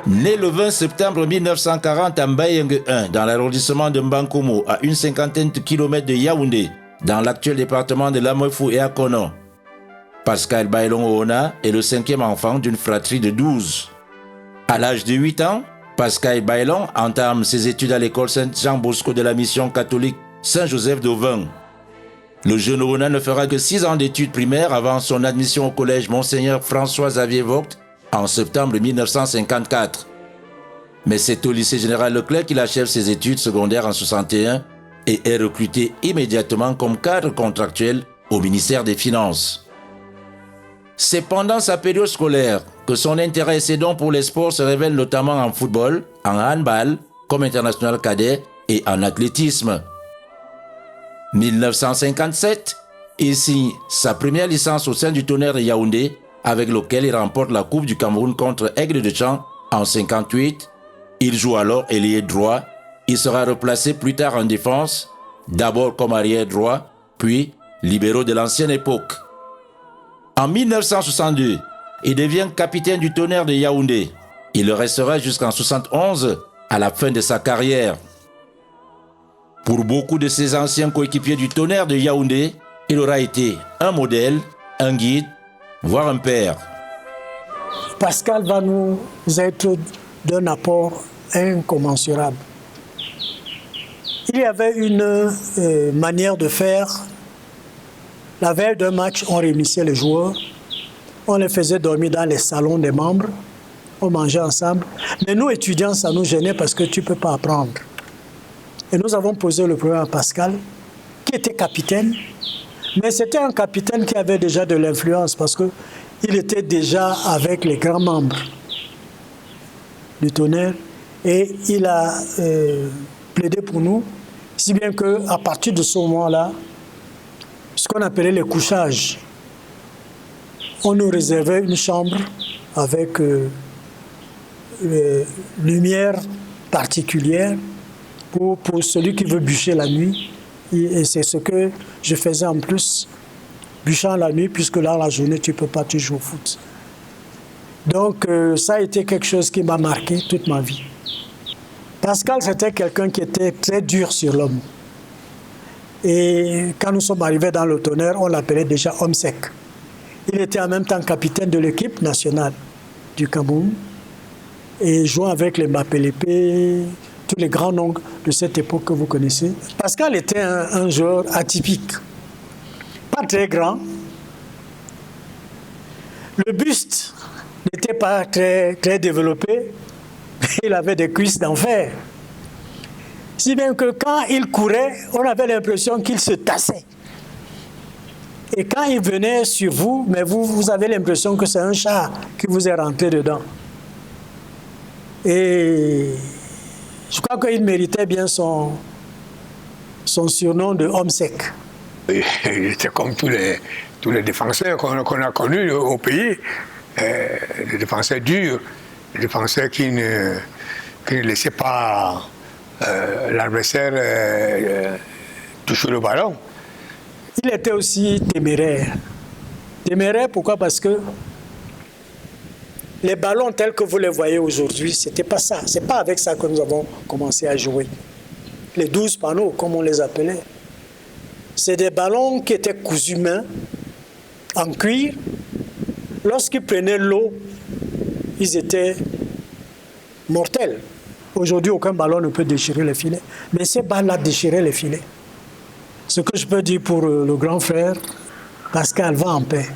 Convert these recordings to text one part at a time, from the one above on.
Né le 20 septembre 1940 à Mbayeng 1, dans l'arrondissement de Mbankomo, à une cinquantaine de kilomètres de Yaoundé, dans l'actuel département de Lamofou et Akono, Pascal Baylong Oona est le cinquième enfant d'une fratrie de 12. À l'âge de 8 ans, Pascal Baylong entame ses études à l'école Saint-Jean-Bosco de la mission catholique Saint-Joseph d'Auvin. Le jeune Oona ne fera que 6 ans d'études primaires avant son admission au collège Monseigneur François-Xavier Vogt en septembre 1954. Mais c'est au lycée général Leclerc qu'il achève ses études secondaires en 61 et est recruté immédiatement comme cadre contractuel au ministère des Finances. C'est pendant sa période scolaire que son intérêt et ses dons pour les sports se révèlent notamment en football, en handball, comme international cadet et en athlétisme. 1957, il signe sa première licence au sein du Tonnerre de Yaoundé, avec lequel il remporte la Coupe du Cameroun contre Aigle de Champ en 58. Il joue alors ailier droit. Il sera replacé plus tard en défense, d'abord comme arrière droit, puis libéraux de l'ancienne époque. En 1962, il devient capitaine du Tonnerre de Yaoundé. Il le restera jusqu'en 71, à la fin de sa carrière. Pour beaucoup de ses anciens coéquipiers du Tonnerre de Yaoundé, il aura été un modèle, un guide, voire un père. Pascal va nous être d'un apport incommensurable. Il y avait une manière de faire. La veille d'un match, on réunissait les joueurs, on les faisait dormir dans les salons des membres, on mangeait ensemble. Mais nous, étudiants, ça nous gênait parce que tu ne peux pas apprendre. Et nous avons posé le problème à Pascal, qui était capitaine, mais c'était un capitaine qui avait déjà de l'influence parce qu'il était déjà avec les grands membres du Tonnerre et il a plaidé pour nous, si bien qu'à partir de ce moment-là, ce qu'on appelait les couchages, on nous réservait une chambre avec lumière particulière pour celui qui veut bûcher la nuit. Et c'est ce que je faisais en plus, bûchant la nuit, puisque là, la journée, tu ne peux pas, tu joues au foot. Donc, ça a été quelque chose qui m'a marqué toute ma vie. Pascal, c'était quelqu'un qui était très dur sur l'homme. Et quand nous sommes arrivés dans le Tonnerre, on l'appelait déjà homme sec. Il était en même temps capitaine de l'équipe nationale du Cameroun et jouant avec les Mapelépé, tous les grands noms de cette époque que vous connaissez. Pascal était un joueur atypique, pas très grand. Le buste n'était pas très, très développé. Il avait des cuisses d'enfer. Si bien que quand il courait, on avait l'impression qu'il se tassait. Et quand il venait sur vous, mais vous avez l'impression que c'est un chat qui vous est rentré dedans. Et je crois qu'il méritait bien son surnom de homme sec. Il était comme tous les défenseurs qu'on a connus au pays. Les défenseurs durs, les défenseurs qui ne laissaient pas l'adversaire toucher le ballon. Il était aussi téméraire. Téméraire, pourquoi? Parce que les ballons tels que vous les voyez aujourd'hui, c'était pas ça. C'est pas avec ça que nous avons commencé à jouer. Les 12 panneaux, comme on les appelait. C'est des ballons qui étaient cousus main, en cuir. Lorsqu'ils prenaient l'eau, ils étaient mortels. Aujourd'hui, aucun ballon ne peut déchirer les filets. Mais ces balles-là déchiraient les filets. Ce que je peux dire pour le grand frère, Pascal, va en paix.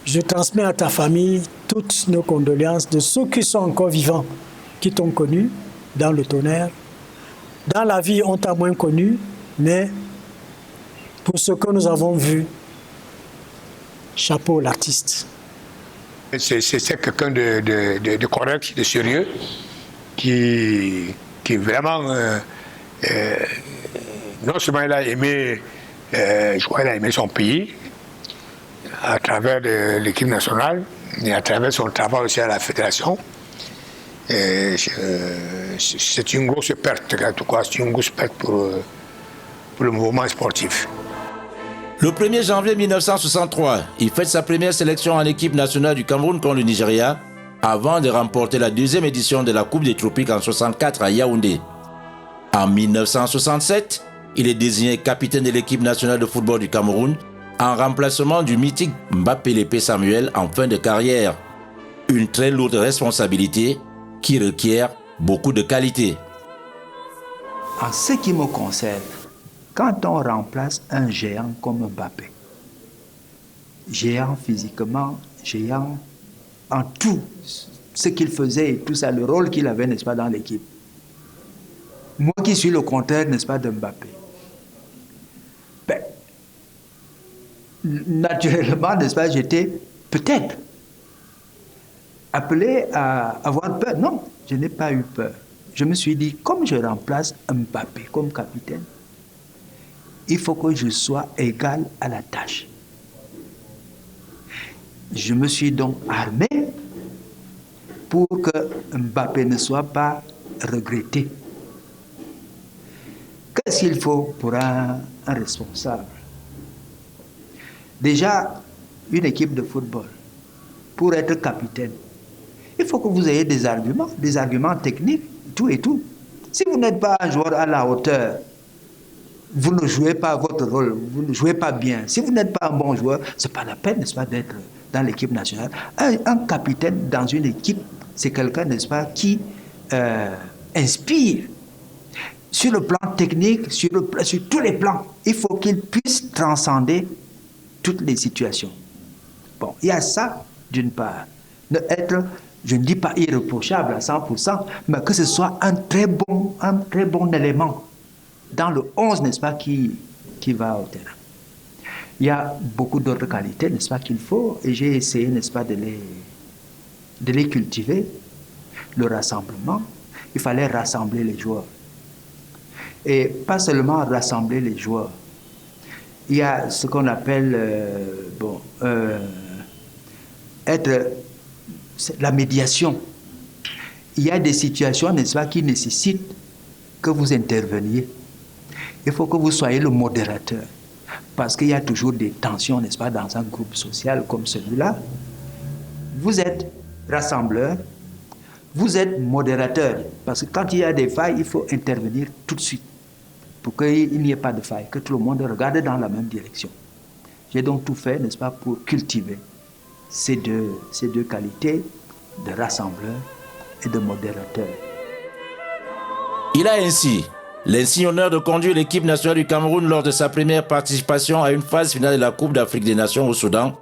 Je transmets à ta famille toutes nos condoléances de ceux qui sont encore vivants, qui t'ont connu dans le Tonnerre. Dans la vie, on t'a moins connu, mais pour ce que nous avons vu, chapeau l'artiste. C'est quelqu'un de correct, de sérieux, qui vraiment, non seulement il a aimé, je crois qu'il a aimé son pays, à travers l'équipe nationale, et à travers son travail aussi à la fédération. C'est une grosse perte, en tout cas, c'est une grosse perte pour le mouvement sportif. Le 1er janvier 1963, il fait sa première sélection en équipe nationale du Cameroun contre le Nigeria, avant de remporter la deuxième édition de la Coupe des Tropiques en 64 à Yaoundé. En 1967, il est désigné capitaine de l'équipe nationale de football du Cameroun en remplacement du mythique Mbappé Lépé Samuel en fin de carrière. Une très lourde responsabilité qui requiert beaucoup de qualité. En ce qui me concerne, quand on remplace un géant comme Mbappé, géant physiquement, géant en tout, ce qu'il faisait et tout ça, le rôle qu'il avait, n'est-ce pas, dans l'équipe. Moi qui suis le contraire, n'est-ce pas, de Mbappé. Ben, naturellement, n'est-ce pas, j'étais peut-être appelé à avoir peur. Non, je n'ai pas eu peur. Je me suis dit, comme je remplace Mbappé comme capitaine, il faut que je sois égal à la tâche. Je me suis donc armé pour que Mbappé ne soit pas regretté. Qu'est-ce qu'il faut pour un responsable? Déjà, une équipe de football, pour être capitaine, il faut que vous ayez des arguments techniques, tout et tout. Si vous n'êtes pas un joueur à la hauteur, vous ne jouez pas votre rôle, vous ne jouez pas bien. Si vous n'êtes pas un bon joueur, ce n'est pas la peine, n'est-ce pas, d'être dans l'équipe nationale. Un capitaine dans une équipe, c'est quelqu'un, n'est-ce pas, qui inspire. Sur le plan technique, sur tous les plans, il faut qu'il puisse transcender toutes les situations. Bon, il y a ça, d'une part. Je ne dis pas irréprochable à 100%, mais que ce soit un très bon élément dans le 11, n'est-ce pas, qui va au terrain. Il y a beaucoup d'autres qualités, n'est-ce pas, qu'il faut, et j'ai essayé, n'est-ce pas, de les cultiver. Le rassemblement, il fallait rassembler les joueurs. Et pas seulement rassembler les joueurs. Il y a ce qu'on appelle la médiation. Il y a des situations, n'est-ce pas, qui nécessitent que vous interveniez. Il faut que vous soyez le modérateur. Parce qu'il y a toujours des tensions, n'est-ce pas, dans un groupe social comme celui-là. Vous êtes rassembleur, vous êtes modérateur. Parce que quand il y a des failles, il faut intervenir tout de suite. Pour qu'il n'y ait pas de faille, que tout le monde regarde dans la même direction. J'ai donc tout fait, n'est-ce pas, pour cultiver ces deux qualités de rassembleur et de modérateur. Il a ainsi l'insigne honneur de conduire l'équipe nationale du Cameroun lors de sa première participation à une phase finale de la Coupe d'Afrique des Nations au Soudan.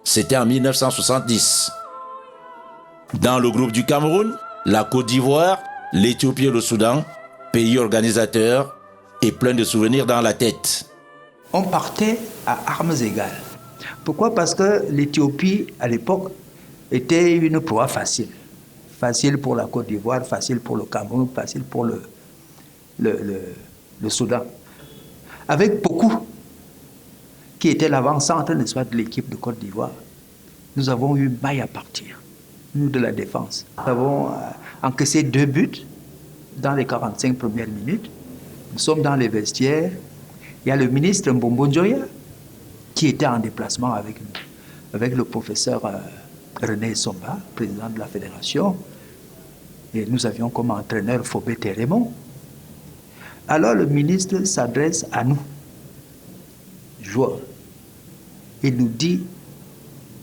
C'était en 1970. Dans le groupe du Cameroun, la Côte d'Ivoire, l'Éthiopie et le Soudan, pays organisateurs, et plein de souvenirs dans la tête. On partait à armes égales. Pourquoi? Parce que l'Éthiopie, à l'époque, était une proie facile. Facile pour la Côte d'Ivoire, facile pour le Cameroun, facile pour le Soudan. Avec beaucoup, qui était l'avant-centre, n'est-ce pas, de l'équipe de Côte d'Ivoire, nous avons eu maille à partir, nous de la défense. Nous avons encaissé 2 buts dans les 45 premières minutes. Nous sommes dans les vestiaires. Il y a le ministre Mbombo Njoya qui était en déplacement avec nous, avec le professeur René Somba, président de la fédération. Et nous avions comme entraîneur Fobé Térémon. Alors le ministre s'adresse à nous, joueurs. Il nous dit,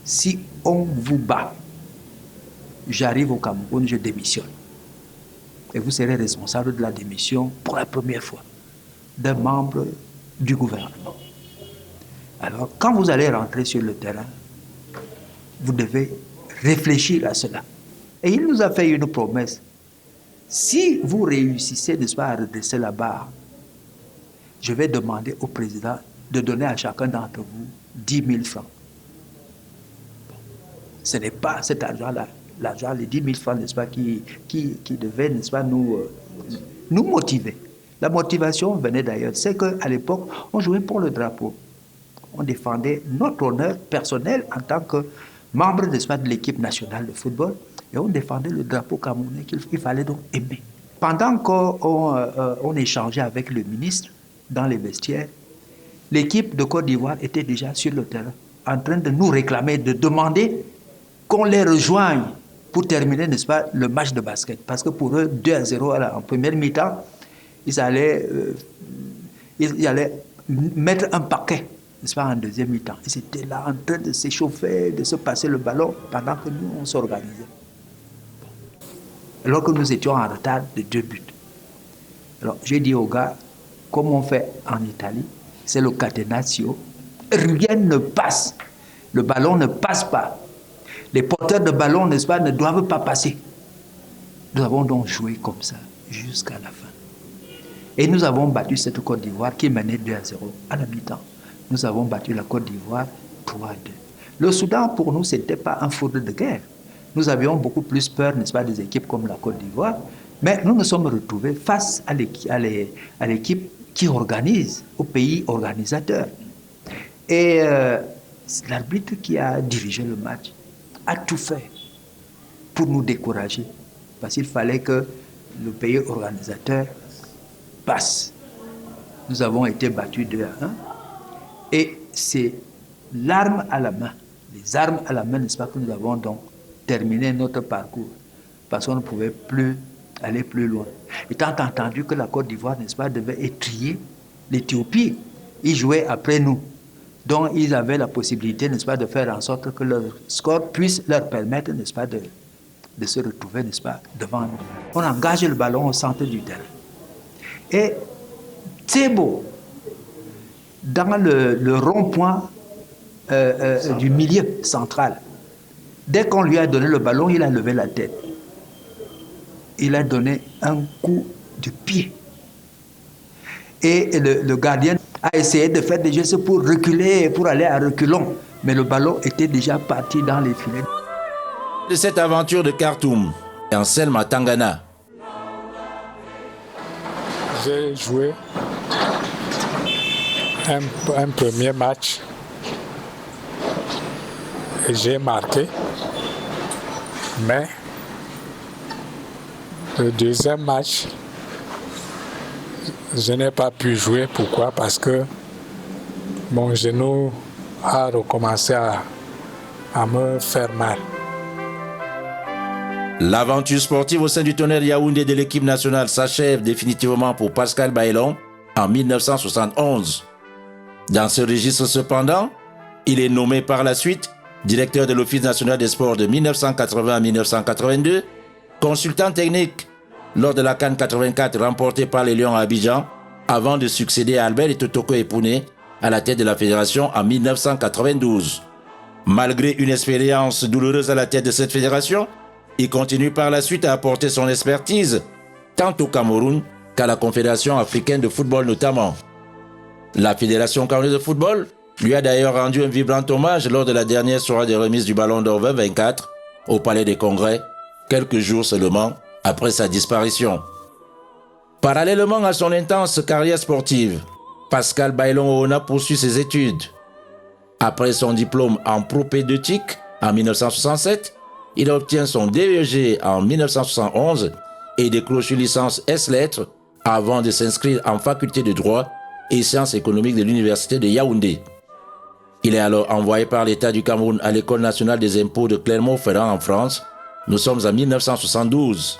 si on vous bat, j'arrive au Cameroun, je démissionne. Et vous serez responsable de la démission pour la première fois d'un membre du gouvernement. Alors, quand vous allez rentrer sur le terrain, vous devez réfléchir à cela. Et il nous a fait une promesse. Si vous réussissez, n'est-ce pas, à redresser la barre, je vais demander au président de donner à chacun d'entre vous 10 000 francs. Bon. Ce n'est pas cet argent-là. L'argent, les 10 000 francs, n'est-ce pas, qui devait, n'est-ce pas, nous motiver. La motivation venait d'ailleurs. C'est qu'à l'époque, on jouait pour le drapeau. On défendait notre honneur personnel en tant que membre, n'est-ce pas, de l'équipe nationale de football. Et on défendait le drapeau camerounais qu'il fallait donc aimer. Pendant qu'on échangeait avec le ministre dans les vestiaires, l'équipe de Côte d'Ivoire était déjà sur le terrain, en train de nous réclamer, de demander qu'on les rejoigne pour terminer, n'est-ce pas, le match de basket. Parce que pour eux, 2-0 en première mi-temps, ils allaient mettre un paquet, n'est-ce pas, en deuxième mi-temps. Ils étaient là en train de s'échauffer, de se passer le ballon pendant que nous, on s'organisait. Alors que nous étions en retard de 2 buts. Alors, j'ai dit aux gars, comme on fait en Italie, c'est le catenaccio. Rien ne passe. Le ballon ne passe pas. Les porteurs de ballon, n'est-ce pas, ne doivent pas passer. Nous avons donc joué comme ça jusqu'à la fin. Et nous avons battu cette Côte d'Ivoire qui menait 2-0 à la mi-temps. Nous avons battu la Côte d'Ivoire 3-2. Le Soudan, pour nous, ce n'était pas un foudre de guerre. Nous avions beaucoup plus peur, n'est-ce pas, des équipes comme la Côte d'Ivoire. Mais nous nous sommes retrouvés face à l'équipe qui organise, au pays organisateur. Et c'est l'arbitre qui a dirigé le match, a tout fait pour nous décourager. Parce qu'il fallait que le pays organisateur passe. Nous avons été battus 2-1. Et c'est l'arme à la main, les armes à la main, n'est-ce pas, que nous avons donc terminé notre parcours. Parce qu'on ne pouvait plus aller plus loin. Étant entendu que la Côte d'Ivoire, n'est-ce pas, devait étrier l'Éthiopie. Ils jouaient après nous. Donc, ils avaient la possibilité, n'est-ce pas, de faire en sorte que leur score puisse leur permettre, n'est-ce pas, de se retrouver, n'est-ce pas, devant nous. On engage le ballon au centre du terrain. Et Tsebo, dans le rond-point du milieu central, dès qu'on lui a donné le ballon, il a levé la tête. Il a donné un coup de pied. Et le gardien a essayé de faire des gestes pour reculer, pour aller à reculons. Mais le ballon était déjà parti dans les filets. De cette aventure de Khartoum, Anselme Tangana. J'ai joué un premier match et j'ai marqué. Mais le deuxième match, je n'ai pas pu jouer. Pourquoi? Parce que mon genou a recommencé à me faire mal. L'aventure sportive au sein du Tonnerre Yaoundé de l'équipe nationale s'achève définitivement pour Pascal Bailon en 1971. Dans ce registre cependant, il est nommé par la suite directeur de l'Office national des sports de 1980 à 1982, consultant technique lors de la CAN 84 remportée par les Lions à Abidjan, avant de succéder à Albert Totoko Epouné à la tête de la fédération en 1992. Malgré une expérience douloureuse à la tête de cette fédération, il continue par la suite à apporter son expertise, tant au Cameroun qu'à la Confédération africaine de football notamment. La Fédération camerounaise de football lui a d'ailleurs rendu un vibrant hommage lors de la dernière soirée de remise du Ballon d'Or 2024 au Palais des Congrès, quelques jours seulement après sa disparition. Parallèlement à son intense carrière sportive, Pascal Bailon Ohona poursuit ses études. Après son diplôme en propédeutique en 1967, il obtient son DEG en 1971 et décroche une licence S-Lettres avant de s'inscrire en faculté de droit et sciences économiques de l'université de Yaoundé. Il est alors envoyé par l'État du Cameroun à l'École nationale des impôts de Clermont-Ferrand en France. Nous sommes en 1972.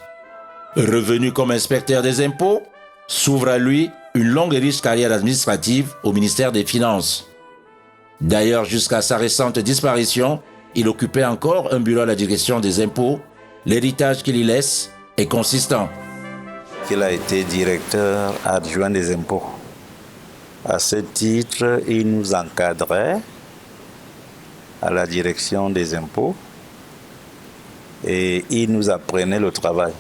Revenu comme inspecteur des impôts, s'ouvre à lui une longue et riche carrière administrative au ministère des Finances. D'ailleurs, jusqu'à sa récente disparition, il occupait encore un bureau à la direction des impôts. L'héritage qu'il y laisse est consistant. Il a été directeur adjoint des impôts. À ce titre, il nous encadrait à la direction des impôts et il nous apprenait le travail.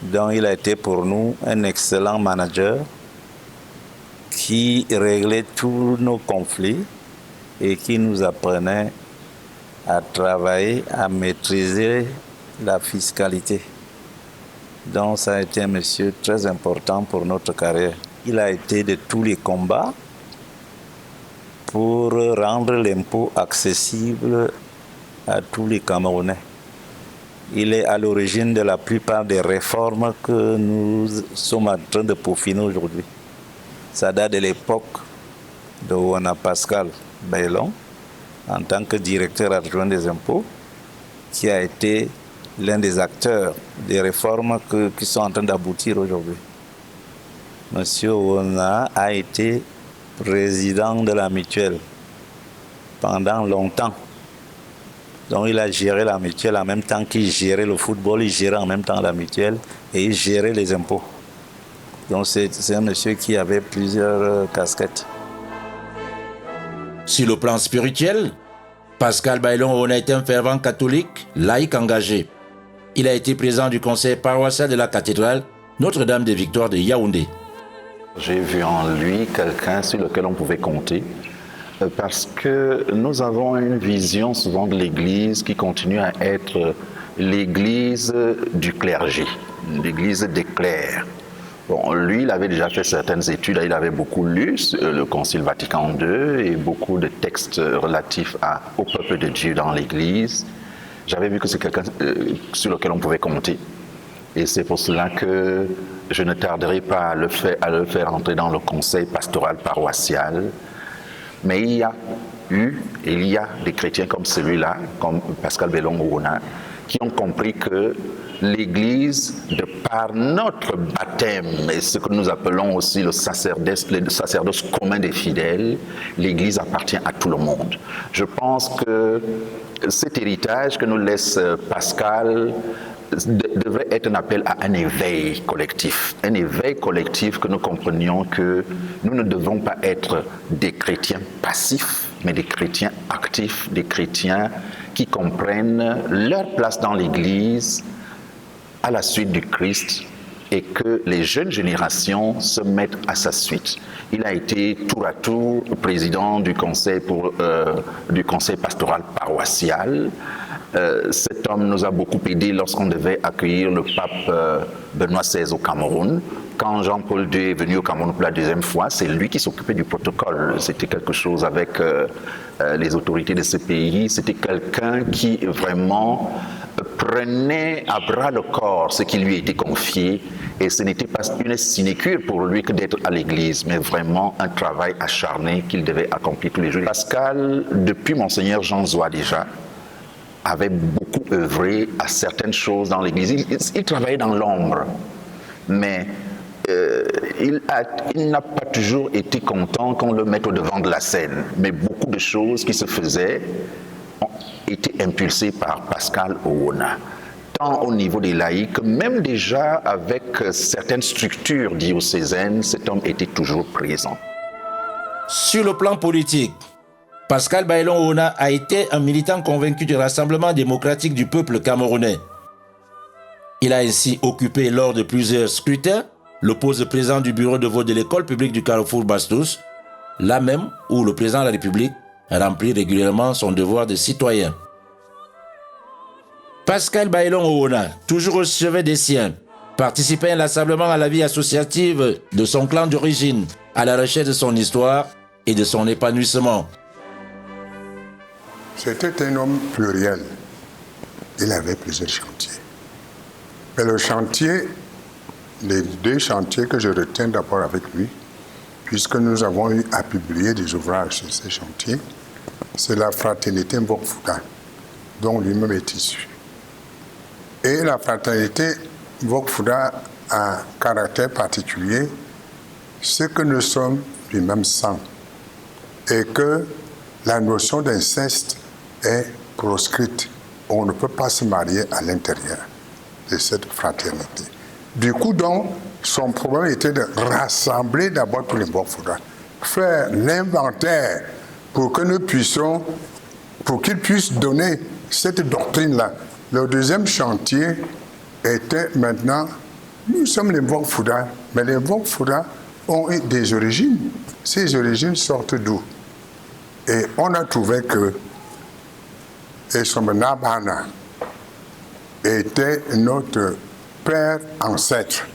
Donc il a été pour nous un excellent manager qui réglait tous nos conflits et qui nous apprenait à travailler, à maîtriser la fiscalité. Donc ça a été un monsieur très important pour notre carrière. Il a été de tous les combats pour rendre l'impôt accessible à tous les Camerounais. Il est à l'origine de la plupart des réformes que nous sommes en train de peaufiner aujourd'hui. Ça date de l'époque de Ohona Pascal Bailon, en tant que directeur adjoint des impôts, qui a été l'un des acteurs des réformes qui sont en train d'aboutir aujourd'hui. Monsieur Owona a été président de la mutuelle pendant longtemps. Donc il a géré la mutuelle en même temps qu'il gérait le football, il gérait en même temps la mutuelle et il gérait les impôts. Donc c'est un monsieur qui avait plusieurs casquettes. Sur le plan spirituel, Pascal Bailon Owona est un fervent catholique, laïque engagé. Il a été président du conseil paroissial de la cathédrale Notre-Dame des Victoires de Yaoundé. J'ai vu en lui quelqu'un sur lequel on pouvait compter parce que nous avons une vision souvent de l'Église qui continue à être l'Église du clergé, l'Église des clercs. Bon, lui, il avait déjà fait certaines études, il avait beaucoup lu le Concile Vatican II et beaucoup de textes relatifs au peuple de Dieu dans l'Église. J'avais vu que c'est quelqu'un sur lequel on pouvait compter. Et c'est pour cela que je ne tarderai pas à le faire entrer dans le conseil pastoral paroissial. Mais il y a des chrétiens comme celui-là, comme Pascal Bailon Owona, qui ont compris que l'Église, de par notre baptême et ce que nous appelons aussi le sacerdoce commun des fidèles, l'Église appartient à tout le monde. Je pense que cet héritage que nous laisse Pascal devrait être un appel à un éveil collectif. Un éveil collectif que nous comprenions que nous ne devons pas être des chrétiens passifs, mais des chrétiens actifs, des chrétiens qui comprennent leur place dans l'Église à la suite du Christ et que les jeunes générations se mettent à sa suite. Il a été tour à tour président du conseil pastoral paroissial. Cet homme nous a beaucoup aidé lorsqu'on devait accueillir le pape Benoît XVI au Cameroun. Quand Jean-Paul II est venu au Cameroun pour la deuxième fois, c'est lui qui s'occupait du protocole. C'était quelque chose avec les autorités de ce pays. C'était quelqu'un qui vraiment prenait à bras le corps ce qui lui était confié. Et ce n'était pas une sinécure pour lui que d'être à l'église, mais vraiment un travail acharné qu'il devait accomplir tous les jours. Pascal, depuis Monseigneur Jean Zoua déjà, avait beaucoup œuvré à certaines choses dans l'église. Il travaillait dans l'ombre, mais il n'a pas toujours été content qu'on le mette au devant de la scène. Mais beaucoup de choses qui se faisaient ont été impulsées par Pascal Owona, tant au niveau des laïcs, même déjà avec certaines structures diocésaines, cet homme était toujours présent. Sur le plan politique, Pascal Bailon Owona a été un militant convaincu du Rassemblement démocratique du peuple camerounais. Il a ainsi occupé lors de plusieurs scrutins le poste de président du bureau de vote de l'école publique du Carrefour Bastos, là même où le président de la République remplit régulièrement son devoir de citoyen. Pascal Bailon Owona, toujours au chevet des siens, participait inlassablement à la vie associative de son clan d'origine, à la recherche de son histoire et de son épanouissement. C'était un homme pluriel. Il avait plusieurs chantiers. Mais le chantier, les deux chantiers que je retiens d'abord avec lui, puisque nous avons eu à publier des ouvrages sur ces chantiers, c'est la fraternité Mbok-Fouta, dont lui-même est issu. Et la fraternité Mbok-Fouta a un caractère particulier, c'est que nous sommes du même sang et que la notion d'inceste est proscrite. On ne peut pas se marier à l'intérieur de cette fraternité. Du coup, donc, son problème était de rassembler d'abord tous les Mbok-Fouta, faire l'inventaire pour que nous puissions, pour qu'ils puissent donner cette doctrine-là. Le deuxième chantier était maintenant, nous sommes les Mbok-Fouta, mais les Mbok-Fouta ont des origines. Ces origines sortent d'où? Et on a trouvé que Esomnabana était notre père ancêtre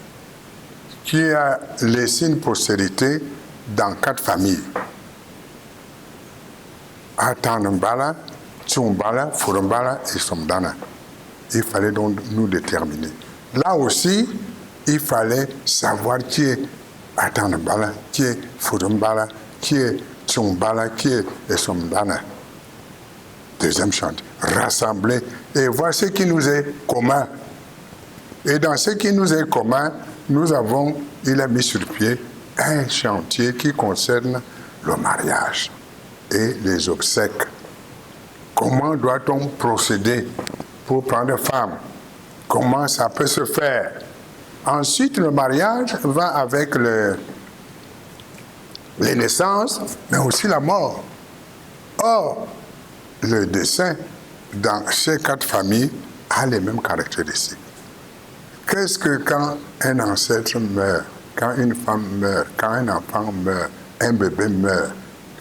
qui a laissé une postérité dans 4 familles. Atanambala, Tsumbala, Furumbala et Somdana. Il fallait donc nous déterminer. Là aussi, il fallait savoir qui est Atanambala, qui est Furumbala, qui est Tsumbala, qui est Somdana. Deuxième chantier. rassembler et voir ce qui nous est commun. Et dans ce qui nous est commun, il a mis sur pied un chantier qui concerne le mariage et les obsèques. Comment doit-on procéder pour prendre femme? Comment ça peut se faire? Ensuite, le mariage va avec les naissances, mais aussi la mort. Or, le dessein dans ces 4 familles a les mêmes caractéristiques. Qu'est-ce que quand un ancêtre meurt, quand une femme meurt, quand un enfant meurt, un bébé meurt,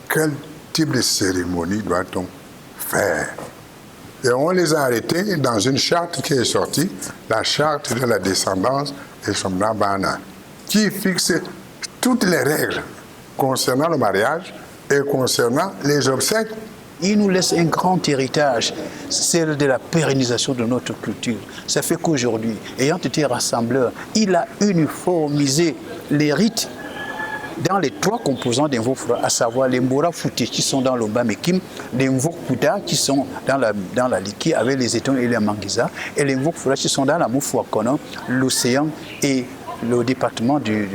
quel type de cérémonie doit-on faire? Et on les a arrêtés dans une charte qui est sortie, la charte de la descendance et Somnabana, qui fixe toutes les règles concernant le mariage et concernant les obsèques. Il nous laisse un grand héritage, celle de la pérennisation de notre culture. Ça fait qu'aujourd'hui, ayant été rassembleur, il a uniformisé les rites dans les 3 composants des Mvofura, à savoir les Mbora Fouté qui sont dans l'Obamekim, les Mvokouda qui sont dans la Liki avec les Étons et les Manguiza, et les Mvokfura qui sont dans la Moufouakono, l'océan et le département de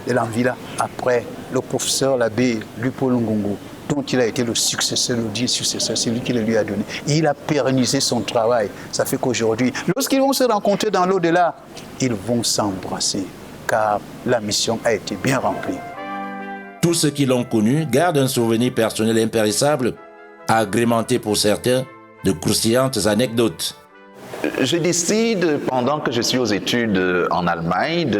l'Anvila, après le professeur l'abbé Lupo Lungungu, dont il a été le successeur, le dit successeur, c'est lui qui le lui a donné. Il a pérennisé son travail. Ça fait qu'aujourd'hui, lorsqu'ils vont se rencontrer dans l'au-delà, ils vont s'embrasser, car la mission a été bien remplie. Tous ceux qui l'ont connu gardent un souvenir personnel impérissable, agrémenté pour certains de croustillantes anecdotes. Je décide, pendant que je suis aux études en Allemagne,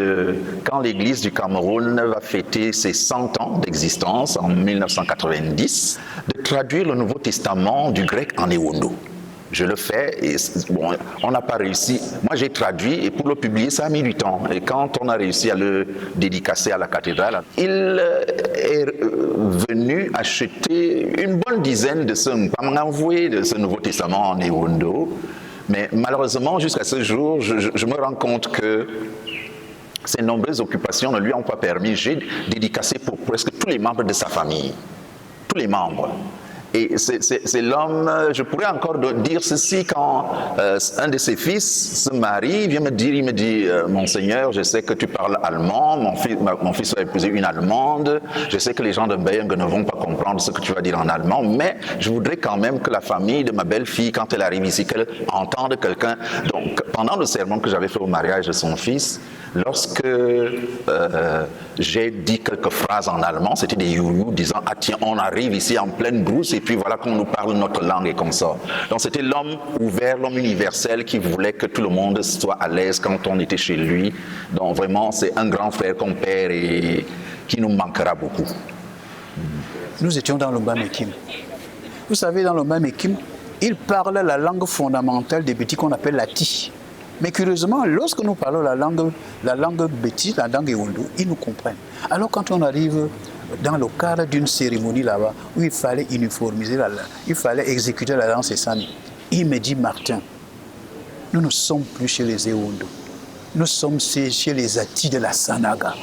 quand l'Église du Cameroun va fêter ses 100 ans d'existence en 1990, de traduire le Nouveau Testament du grec en Ewondo. Je le fais et bon, on n'a pas réussi. Moi, j'ai traduit et pour le publier, ça a mis du temps. Et quand on a réussi à le dédicacer à la cathédrale, il est venu acheter une bonne dizaine de ce Nouveau Testament en Ewondo. Mais malheureusement, jusqu'à ce jour, je me rends compte que ces nombreuses occupations ne lui ont pas permis. J'ai dédicacé pour presque tous les membres de sa famille. Tous les membres. Et c'est l'homme, je pourrais encore dire ceci, quand un de ses fils se marie, il me dit, Monseigneur, je sais que tu parles allemand, mon fils va épouser une Allemande, je sais que les gens de Bayern ne vont pas comprendre ce que tu vas dire en allemand, mais je voudrais quand même que la famille de ma belle-fille, quand elle arrive ici, qu'elle entende quelqu'un. Donc, pendant le sermon que j'avais fait au mariage de son fils, lorsque j'ai dit quelques phrases en allemand, c'était des you-you disant « Ah tiens, on arrive ici en pleine brousse et puis voilà qu'on nous parle notre langue et comme ça. » Donc c'était l'homme ouvert, l'homme universel qui voulait que tout le monde soit à l'aise quand on était chez lui. Donc vraiment, c'est un grand frère qu'on perd et qui nous manquera beaucoup. Nous étions dans le Bamekim. Vous savez, dans le Bamekim, il parle la langue fondamentale des Bétis qu'on appelle la Ti. Mais curieusement, lorsque nous parlons la langue Bétis, la langue Ewondo, ils nous comprennent. Alors quand on arrive dans le cadre d'une cérémonie là-bas, où il fallait uniformiser il fallait exécuter la danse Essani, il me dit, Martin, nous ne sommes plus chez les Ewondo, nous sommes chez les Ati de la Sanaga,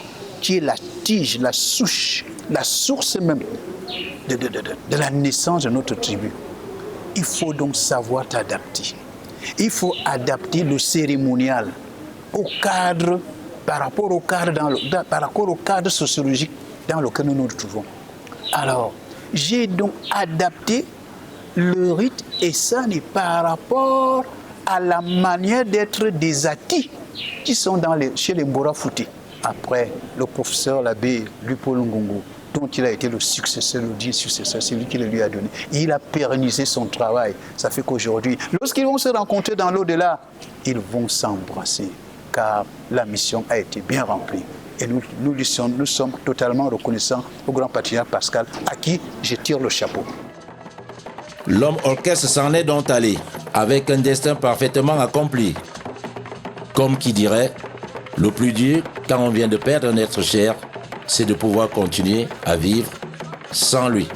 qui est la tige, la souche, la source même de la naissance de notre tribu. Il faut donc savoir t'adapter. Il faut adapter le cérémonial au cadre, par rapport au cadre sociologique dans lequel nous nous retrouvons. Alors, j'ai donc adapté le rite Essani par rapport à la manière d'être des Atis qui sont chez les Mbora Fouté. Après, le professeur l'abbé Lupo Lungungu, dont il a été le successeur, le dit successeur, c'est lui qui le lui a donné. Il a pérennisé son travail. Ça fait qu'aujourd'hui, lorsqu'ils vont se rencontrer dans l'au-delà, ils vont s'embrasser, car la mission a été bien remplie. Et nous sommes totalement reconnaissants au grand patriarche Pascal, à qui je tire le chapeau. L'homme orchestre s'en est donc allé, avec un destin parfaitement accompli. Comme qui dirait, le plus dur, quand on vient de perdre un être cher, c'est de pouvoir continuer à vivre sans lui.